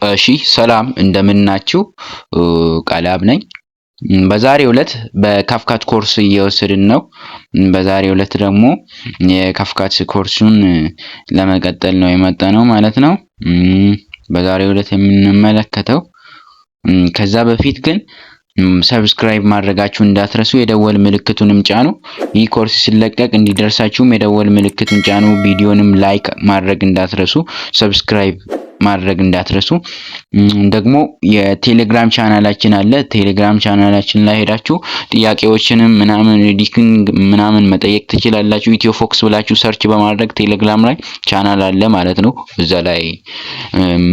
እሺ ሰላም እንደምናችሁ ቃላብ ነኝ። በዛሬው ዕለት በካፍካት ኮርስ እየወሰድን ነው። በዛሬው ዕለት ደግሞ የካፍካት ኮርሱን ለመቀጠል ነው የመጣነው ማለት ነው። በዛሬው ዕለት የምንመለከተው ከዛ በፊት ግን ሰብስክራይብ ማድረጋችሁ እንዳትረሱ፣ የደወል ምልክቱንም ጫኑ። ይህ ኮርስ ሲለቀቅ እንዲደርሳችሁም የደወል ምልክቱን ጫኑ። ቪዲዮንም ላይክ ማድረግ እንዳትረሱ፣ ሰብስክራይብ ማድረግ እንዳትረሱ። ደግሞ የቴሌግራም ቻናላችን አለ። ቴሌግራም ቻናላችን ላይ ሄዳችሁ ጥያቄዎችንም ምናምን ኤዲቲንግ ምናምን መጠየቅ ትችላላችሁ። ኢትዮ ፎክስ ብላችሁ ሰርች በማድረግ ቴሌግራም ላይ ቻናል አለ ማለት ነው። እዛ ላይ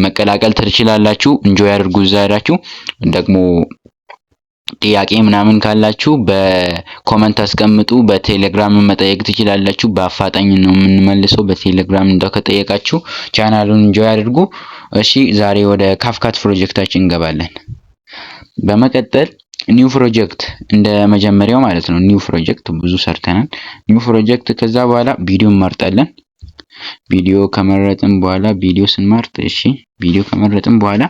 መቀላቀል ትችላላችሁ። እንጆይ አድርጉ። እዛ ሄዳችሁ ደግሞ ጥያቄ ምናምን ካላችሁ በኮሜንት አስቀምጡ። በቴሌግራም መጠየቅ ትችላላችሁ። በአፋጣኝ ነው የምንመልሰው። በቴሌግራም ከጠየቃችሁ ቻናሉን እንጆይ አድርጉ። እሺ ዛሬ ወደ ካፍካት ፕሮጀክታችን እንገባለን። በመቀጠል ኒው ፕሮጀክት እንደ መጀመሪያው ማለት ነው። ኒው ፕሮጀክት ብዙ ሰርተናል። ኒው ፕሮጀክት ከዛ በኋላ ቪዲዮ እንመርጣለን። ቪዲዮ ከመረጥን በኋላ ቪዲዮ ስንመርጥ ቪዲዮ ከመረጥን በኋላ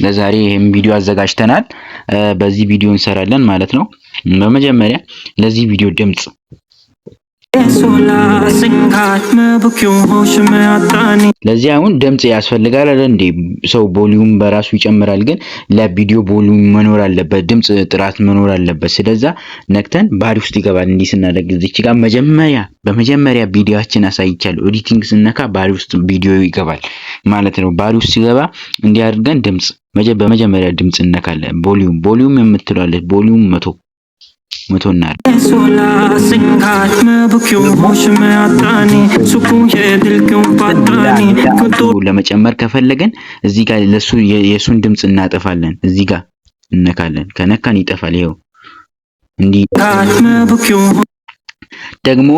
ለዛሬ ይሄን ቪዲዮ አዘጋጅተናል። በዚህ ቪዲዮ እንሰራለን ማለት ነው። በመጀመሪያ ለዚህ ቪዲዮ ድምጽ ለዚህ አሁን ድምጽ ያስፈልጋል አይደል እንዴ? ሰው ቮሊዩም በራሱ ይጨምራል፣ ግን ለቪዲዮ ቮሊዩም መኖር አለበት፣ ድምጽ ጥራት መኖር አለበት። ስለዛ ነክተን ባሪ ውስጥ ይገባል። እንዲህ ስናደርግ እዚች ጋር በመጀመሪያ ቪዲዮአችን አሳይቻለሁ። ኤዲቲንግ ስነካ ባሪ ውስጥ ቪዲዮ ይገባል ማለት ነው። ባሪ ውስጥ ሲገባ እንዲህ አድርገን ድምጽ በመጀመሪያ ድምጽ እነካለን። ቮሊዩም የምትለዋለች ቮሊዩም 100 ለመጨመር ከፈለገን እዚህ ጋር ለሱ የሱን ድምጽ እናጠፋለን። እዚህ ጋር እነካለን። ከነካን ይጠፋል። ይሄው እንዲህ ደግሞ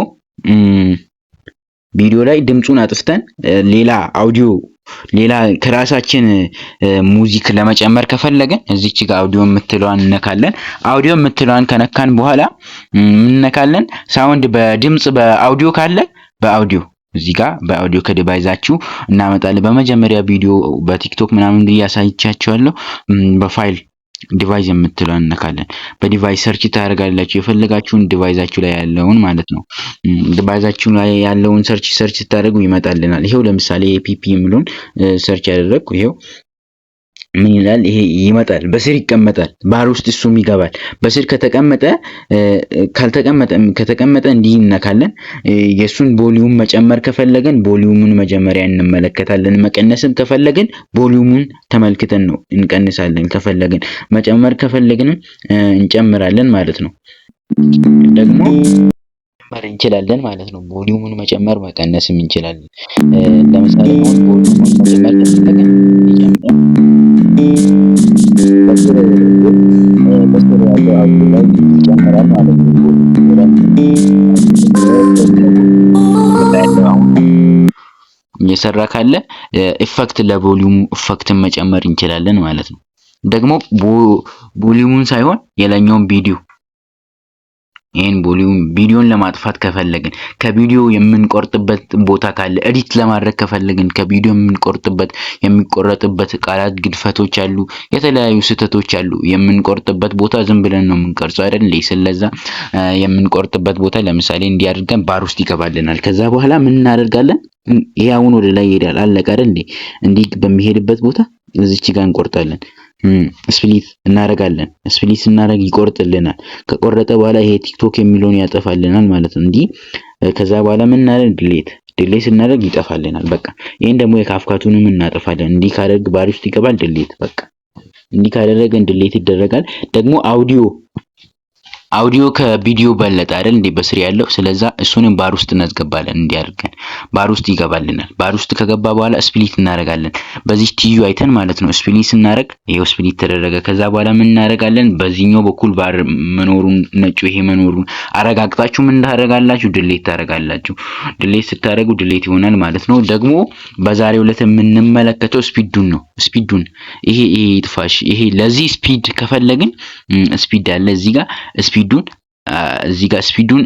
ቪዲዮ ላይ ድምጹን አጥፍተን ሌላ ከራሳችን ሙዚክ ለመጨመር ከፈለገን እዚች ጋር አውዲዮ የምትለዋን እነካለን። አውዲዮ የምትለዋን ከነካን በኋላ እንነካለን። ሳውንድ በድምጽ በአውዲዮ ካለ በአውዲዮ እዚህ ጋር በአውዲዮ ከዲቫይዛችሁ እናመጣለን። በመጀመሪያ ቪዲዮ በቲክቶክ ምናምን ያሳይቻችኋለሁ። በፋይል ዲቫይስ የምትለዋን እነካለን። በዲቫይስ ሰርች ታደርጋላችሁ የፈለጋችሁን ዲቫይዛችሁ ላይ ያለውን ማለት ነው። ዲቫይዛችሁ ላይ ያለውን ሰርች ታደርጉ ይመጣልናል። ይሄው ለምሳሌ ኤፒፒ የሚለውን ሰርች ያደረግኩ ይሄው ምን ይላል? ይሄ ይመጣል። በስር ይቀመጣል። ባር ውስጥ እሱም ይገባል። በስር ከተቀመጠ እንዲህ እነካለን። የሱን ቮሊዩም መጨመር ከፈለገን ቮሊዩሙን መጀመሪያ እንመለከታለን። መቀነስም ከፈለግን ቮሊዩሙን ተመልክተን ነው እንቀንሳለን። ከፈለግን መጨመር ከፈለግን እንጨምራለን ማለት ነው። ደግሞ መጨመር እንችላለን ማለት ነው። ቮሊዩሙን መጨመር መቀነስም እንችላለን። ለምሳሌ ቮሊዩሙን መጨመር ከፈለግን ይጨምራል። በስር ያለው አውዲዮ ላይ ይጨምራል ማለት ነው። እየሰራ ካለ ኢፌክት ለቮሊዩሙ ኢፌክትን መጨመር እንችላለን ማለት ነው። ደግሞ ቮሊዩሙን ሳይሆን የላኛውን ይሄን ቪዲዮን ለማጥፋት ከፈለግን ከቪዲዮ የምንቆርጥበት ቦታ ካለ ኤዲት ለማድረግ ከፈለግን ከቪዲዮ የሚቆረጥበት ቃላት ግድፈቶች አሉ፣ የተለያዩ ስህተቶች አሉ። የምንቆርጥበት ቦታ ዝም ብለን ነው የምንቀርጸው አይደል? ስለዛ የምንቆርጥበት ቦታ ለምሳሌ እንዲያደርገን ባር ውስጥ ይገባልናል። ከዛ በኋላ ምን እናደርጋለን? ይሄ አሁን ወደ ላይ ይሄዳል። አለቀ አይደል? እንዲህ በሚሄድበት ቦታ እዚች ጋር እንቆርጣለን። ስፕሊት እናደርጋለን። ስፕሊት ስናደርግ ይቆርጥልናል። ከቆረጠ በኋላ ይሄ ቲክቶክ የሚለውን ያጠፋልናል ማለት ነው። እንዲህ ከዛ በኋላ ምን እናደርግ? ዲሌት ስናደርግ ይጠፋልናል። በቃ ይሄን ደግሞ የካፍካቱንም እናጠፋለን። እንዲህ ካደረግ ባሪ ውስጥ ይገባል። ዲሌት በቃ እንዲህ ካደረገን ዲሌት ይደረጋል። ደግሞ አውዲዮ ከቪዲዮ በለጠ አይደል እንዴ በስር ያለው? ስለዛ እሱንም ባር ውስጥ እናስገባለን። እንዲያርገን ባር ውስጥ ይገባልናል። ባር ውስጥ ከገባ በኋላ ስፕሊት እናደርጋለን። በዚህ ቲዩ አይተን ማለት ነው። ስፕሊት ስናደርግ ይሄው ስፕሊት ተደረገ። ከዛ በኋላ ምን እናደርጋለን? በዚህኛው በኩል ባር መኖሩን ነጩ ይሄ መኖሩን አረጋግጣችሁ ምን ታደርጋላችሁ? ዲሌት ታደርጋላችሁ። ዲሌት ስታደርጉ ዲሌት ይሆናል ማለት ነው። ደግሞ በዛሬው ዕለት የምንመለከተው ስፒዱን ነው። ስፒዱን ይሄ ይጥፋሽ። ይሄ ለዚህ ስፒድ ከፈለግን ስፒድ አለ እዚህ ጋር ስፒዱን እዚህ ጋር ስፒዱን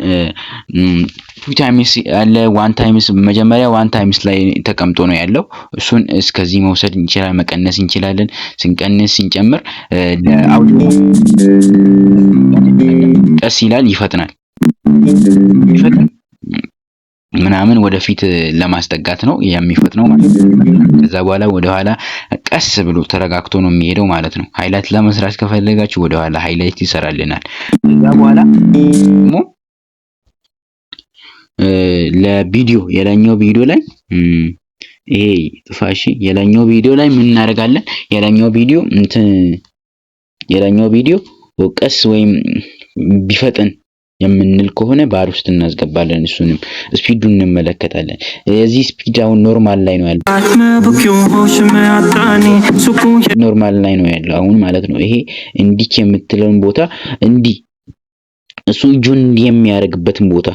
2 ታይምስ አለ 1 ታይምስ መጀመሪያ 1 ታይምስ ላይ ተቀምጦ ነው ያለው። እሱን እስከዚህ መውሰድ እንችላለን፣ መቀነስ እንችላለን። ስንቀንስ ስንጨምር ለአውዲዮ ቀስ ይላል፣ ይፈጥናል ምናምን ወደፊት ለማስጠጋት ነው የሚፈጥነው ማለት ነው። ከዛ በኋላ ወደ ኋላ ቀስ ብሎ ተረጋግቶ ነው የሚሄደው ማለት ነው። ሃይላይት ለመስራት ከፈለጋችሁ ወደ ኋላ ሃይላይት ይሰራልናል። ከዛ በኋላ ደግሞ ለቪዲዮ የላኛው ቪዲዮ ላይ ይሄ ጥፋሽ የላኛው ቪዲዮ ላይ ምን እናደርጋለን? የላኛው ቪዲዮ ቀስ ወይም ቢፈጥን የምንል ከሆነ ባር ውስጥ እናስገባለን። እሱንም ስፒዱን እንመለከታለን። እዚህ ስፒድ አሁን ኖርማል ላይ ነው ያለው፣ ኖርማል ላይ ነው ያለው አሁን ማለት ነው። ይሄ እንዲህ የምትለውን ቦታ እንዲህ እሱ እጁን እንዲህ የሚያደርግበትን ቦታ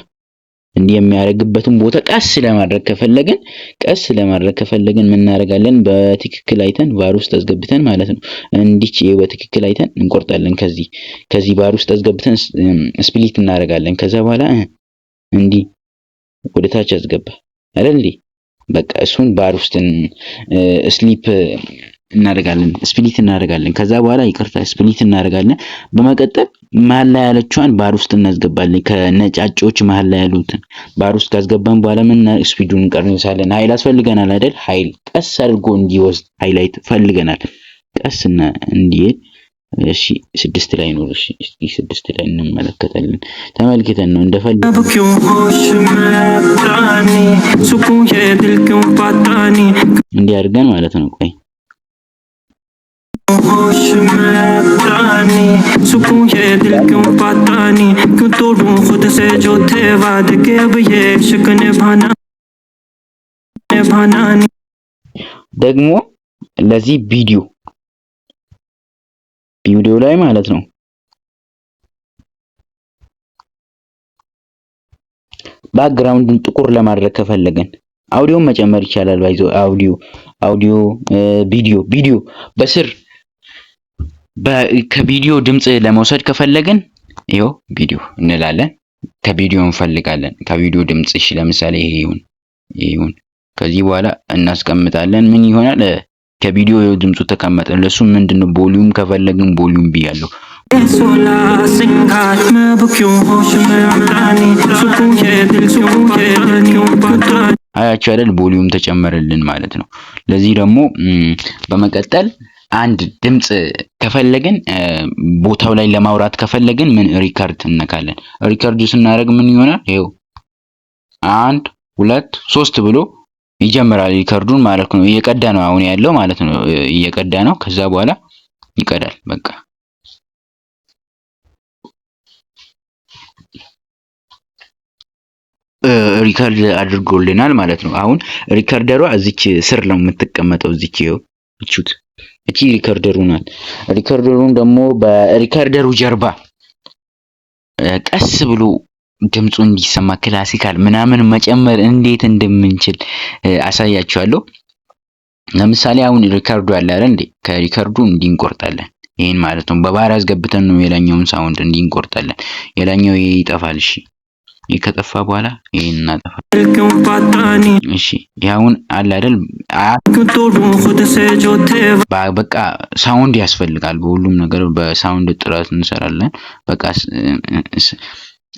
ቀስ ለማድረግ ከፈለግን ምን እናደርጋለን? በትክክል አይተን ባር ውስጥ አስገብተን ማለት ነው እንዲህ በትክክል አይተን እንቆርጣለን። ከዚህ ባር ውስጥ አስገብተን ስፕሊት እናደርጋለን። ከዛ በኋላ እንዲህ ወደ ታች አስገባ አይደል እንዴ? በቃ እሱን ባር ውስጥ ስፕሊት እናደርጋለን። ከዛ በኋላ ስፕሊት እናደርጋለን። በመቀጠል መሀል ላይ ያለችዋን ባር ውስጥ እናስገባለን። ከነጫጮች መሀል ላይ ያሉትን ባር ውስጥ ካስገባን በኋላ ምን ስፒዱን እንቀንሳለን። ኃይል ያስፈልገናል አይደል? ኃይል ቀስ አድርጎ እንዲወስድ ሃይላይት ፈልገናል። ቀስና እንዲሄድ እሺ 6 ላይ ነው። እሺ 6 ላይ እንመለከታለን። ተመልክተን ነው እንደፈለግን እንዲህ አድርገን ማለት ነው። ቆይ होश में प्राणी सुकून ये दिल क्यों पाता नहीं क्यों तोड़ूं खुद से जो थे वादे के अब ये इश्क निभाना ደግሞ ለዚህ ቪዲዮ ላይ ማለት ነው ባክግራውንዱን ጥቁር ለማድረግ ከፈለገን አውዲዮን መጨመር ይቻላል። ባይዞ አውዲዮ ቪዲዮ በስር ከቪዲዮ ድምጽ ለመውሰድ ከፈለግን ይሄው ቪዲዮ እንላለን። ከቪዲዮ እንፈልጋለን። ከቪዲዮ ድምጽ እሺ፣ ለምሳሌ ይሄ ይሁን። ከዚህ በኋላ እናስቀምጣለን። ምን ይሆናል? ከቪዲዮ ድምጹ ተቀመጠ። ለሱ ምንድነው ቮሊዩም ከፈለግን ቮሊዩም ብያለሁ። አያችሁ አይደል? ቮሊዩም ተጨመረልን ማለት ነው። ለዚህ ደግሞ በመቀጠል አንድ ድምጽ ከፈለግን ቦታው ላይ ለማውራት ከፈለግን ምን ሪከርድ እንነካለን። ሪከርድ ስናደርግ ምን ይሆናል? ይሄው 1 2 3 ብሎ ይጀምራል ሪከርዱን ማለት ነው። እየቀዳ ነው አሁን ያለው ማለት ነው። እየቀዳ ነው። ከዛ በኋላ ይቀዳል። በቃ ሪከርድ አድርጎልናል ማለት ነው። አሁን ሪከርደሯ እዚች ስር ነው የምትቀመጠው። እዚች ይኸው እቺ ሪከርደሩ ናት። ሪከርደሩን ደግሞ በሪከርደሩ ጀርባ ቀስ ብሎ ድምፁ እንዲሰማ ክላሲካል ምናምን መጨመር እንዴት እንደምንችል አሳያችኋለሁ። ለምሳሌ አሁን ሪከርዱ አለ አይደል እንዴ? ከሪከርዱ እንዲንቆርጣለን። ይሄን ማለት ነው በባህር አስገብተን ነው የላኛውን ሳውንድ እንዲንቆርጣለን። የላኛው ይጠፋል። እሺ ይሄ ከጠፋ በኋላ ይሄን እናጠፋለን። እሺ ያውን አለ አይደል? በቃ ሳውንድ ያስፈልጋል። በሁሉም ነገር በሳውንድ ጥራት እንሰራለን። በቃ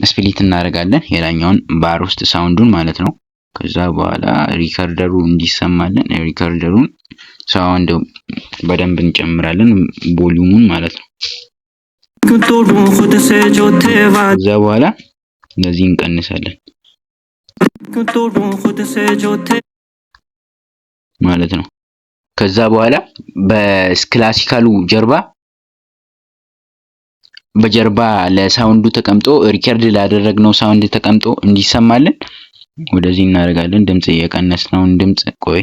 ስፕሊት እናደርጋለን የላኛውን ባር ውስጥ ሳውንዱን ማለት ነው። ከዛ በኋላ ሪከርደሩ እንዲሰማልን ሪከርደሩን ሳውንድ በደንብ እንጨምራለን፣ ቮሊዩሙን ማለት ነው። ከዛ በኋላ እንደዚህ እንቀንሳለን ማለት ነው። ከዛ በኋላ በክላሲካሉ በጀርባ ለሳውንዱ ተቀምጦ ሪከርድ ላደረግነው ሳውንድ ተቀምጦ እንዲሰማልን ወደዚህ እናደርጋለን። ድምጽ የቀነስነውን ድምጽ ቆይ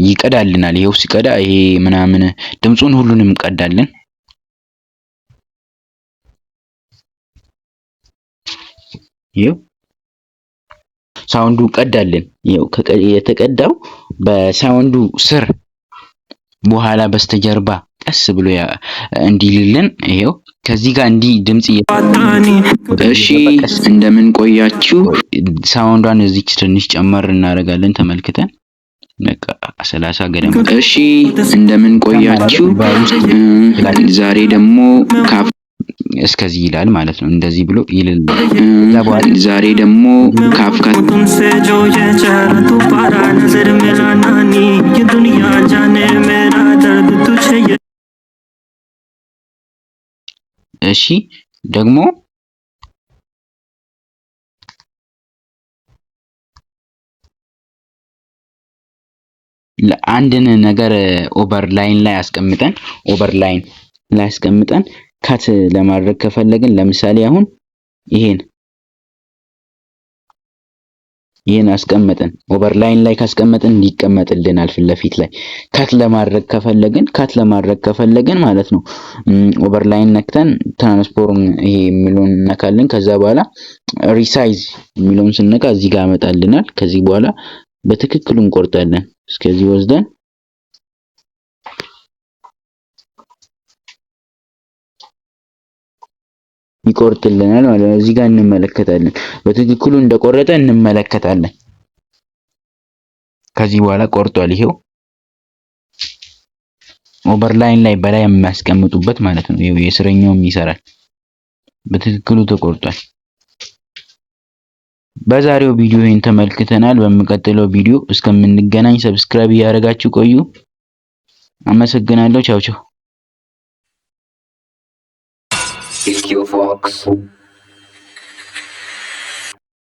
ይቀዳልናል። ይሄው ሲቀዳ ይሄ ምናምን ድምጹን ሁሉንም ቀዳልን። ይሄው ሳውንዱ ቀዳልን። ይሄው የተቀዳው በሳውንዱ ስር በኋላ በስተጀርባ ቀስ ብሎ እንዲልልን ይሄው ከዚህ ጋር እንዲ ድምጽ እሺ እንደምን ቆያችሁ። ሳውንዷን እዚች ትንሽ ጨመር እናደርጋለን ተመልክተን በቃ 30 ገደማ። እሺ እንደምን ቆያችሁ። ዛሬ ደግሞ እስከዚህ ይላል ማለት ነው። እንደዚህ ብሎ ይልል። ዛሬ ደግሞ ካፍካ እሺ ደግሞ ለአንድን ነገር ኦቨርላይን ላይ አስቀምጠን ካት ለማድረግ ከፈለግን ለምሳሌ አሁን ይሄን አስቀምጠን ኦቨርላይን ላይ ካስቀመጥን እንዲቀመጥልናል ፊት ለፊት ላይ ካት ለማድረግ ከፈለግን ማለት ነው። ኦቨርላይን ነክተን ትራንስፎርም ይሄ የሚለውን ነካለን። ከዛ በኋላ ሪሳይዝ የሚለውን ስንነካ እዚህ ጋር ያመጣልናል። ከዚህ በኋላ በትክክሉ እንቆርጣለን። እስከዚህ ወስደን ይቆርጥልናል ማለት ነው። እዚህ ጋር እንመለከታለን። በትክክሉ እንደቆረጠ እንመለከታለን። ከዚህ በኋላ ቆርጧል። ይሄው ኦቨርላይን ላይ በላይ የሚያስቀምጡበት ማለት ነው። ይሄው የስረኛውም ይሰራል። በትክክሉ ተቆርጧል። በዛሬው ቪዲዮ ይሄን ተመልክተናል። በሚቀጥለው ቪዲዮ እስከምንገናኝ ሰብስክራይብ ያደርጋችሁ ቆዩ። አመሰግናለሁ። ቻው ቻው። Fox.